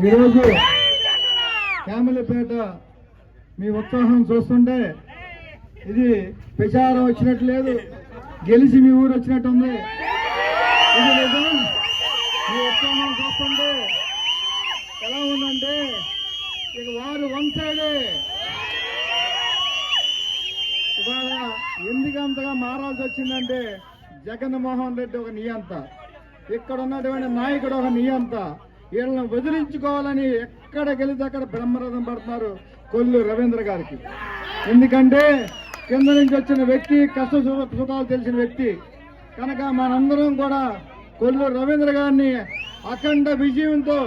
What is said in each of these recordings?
ఈరోజు క్యామలపేట మీ ఉత్సాహం చూస్తుంటే ఇది ప్రచారం వచ్చినట్టు లేదు, గెలిచి మీ ఊరు వచ్చినట్టు ఉంది. ఇది నిజం. మీ ఉత్సాహం చూస్తుంటే ఎలా ఉందంటే ఇక వారు వన్ సైడే. ఇవాళ ఎందుకు అంతగా మారాల్సి వచ్చిందంటే జగన్మోహన్ రెడ్డి ఒక నియంత, ఇక్కడ ఉన్నటువంటి నాయకుడు ఒక నియంత. వీళ్ళని వదిలించుకోవాలని ఎక్కడ గెలితే అక్కడ బ్రహ్మరథం పడుతున్నారు కొల్లు రవీంద్ర గారికి. ఎందుకంటే కింద నుంచి వచ్చిన వ్యక్తి, కష్ట సుఖాలు తెలిసిన వ్యక్తి కనుక మనందరం కూడా కొల్లు రవీంద్ర గారిని అఖండ విజయంతో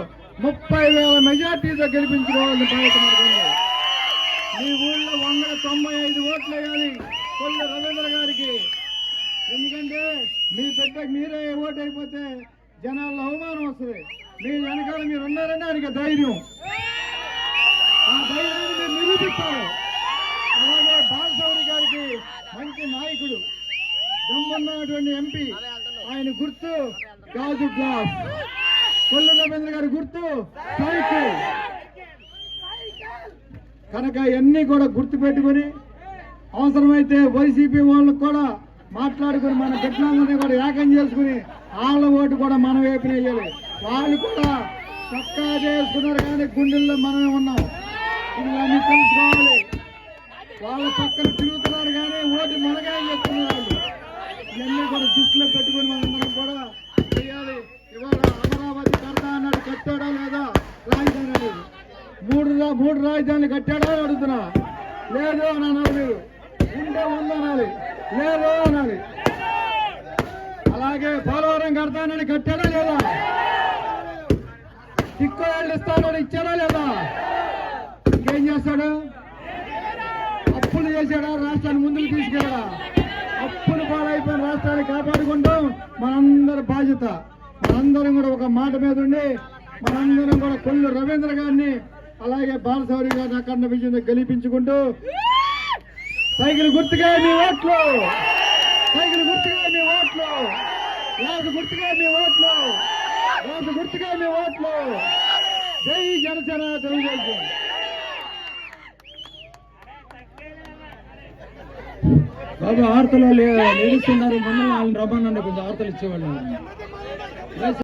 30,000 మెజార్టీతో గెలిపించుకోవాలని ప్రయత్నం. మీ ఊళ్ళో 195 ఓట్లు వేయాలి కొల్లు రవీంద్ర గారికి. ఎందుకంటే మీ బిడ్డకు మీరే ఓటు అయిపోతే జనాల్లో అవమానం వస్తుంది. మీ వెనకాల మీరు ఉన్నారని ఆయనకి ధైర్యం, ఆ ధైర్యాన్ని మీరు నిరూపిస్తారు. అలాగే బాలశౌరి గారికి మంచి నాయకుడు, దమ్మున్నటువంటి ఎంపీ, ఆయన గుర్తు గాజు గ్లాస్. కొల్లు రవీంద్ర గారి గుర్తు సైకిల్. కనుక ఇవన్నీ కూడా గుర్తు పెట్టుకుని అవసరమైతే వైసీపీ వాళ్ళకు కూడా మాట్లాడుకుని మన బిడ్డలందరినీ కూడా ఏకం చేసుకుని వాళ్ళ ఓటు కూడా మనం వైపు వేయాలి. వాళ్ళు కూడా చక్కా చేసుకున్నారు కానీ గుండెల్లో మనమే ఉన్నాం, ఇవన్నీ తెలుసుకోవాలి. వాళ్ళ పక్కన తిరుగుతున్నారు కానీ ఓటు మనగా చెప్తున్నారు. ఇవన్నీ కూడా దృష్టిలో పెట్టుకుని మనందరం కూడా చేయాలి. ఇవాళ అమరావతి కడతా అన్నాడు, కట్టాడా లేదా? రాజధాని అనేది మూడు రాజధానులు కట్టాడా అని అడుగుతున్నా. లేదు అని అన్నారు. మీరు ఉంటే ఉందనాలి, లేదు అనాలి. అలాగే పోలవరం కడతానని కట్టాడా లేదా? టిక్కోళ్ళు ఇస్తానని ఇచ్చాడా లేదా? ఇంకేం చేస్తాడు? అప్పులు చేశాడా? రాష్ట్రాన్ని ముందుకు తీసుకెళ్ళడా? అప్పులు పాలైపోయిన రాష్ట్రాన్ని కాపాడుకుంటాం మనందరి బాధ్యత. మనందరం కూడా ఒక మాట మీద ఉండి మనందరం కూడా కొల్లు రవీంద్ర గారిని అలాగే బాలశౌరి గారిని అఖండ విజయంతో గెలిపించుకుంటూ సైకిల్ గుర్తుగా మీ ఓట్లు, సైకిల్ గుర్తుగా మీ ఓట్లు, రాజు గుర్తుగా మీ ఓట్లు, రాజు గుర్తుగా మీ ఓట్లు. జై జనసేన తెలుగుదేశం. బాబు ఆర్తలు లేడీస్ ఉన్నారు, మమ్మల్ని వాళ్ళని రమ్మనండి, కొంచెం ఆర్తలు ఇచ్చేవాళ్ళు.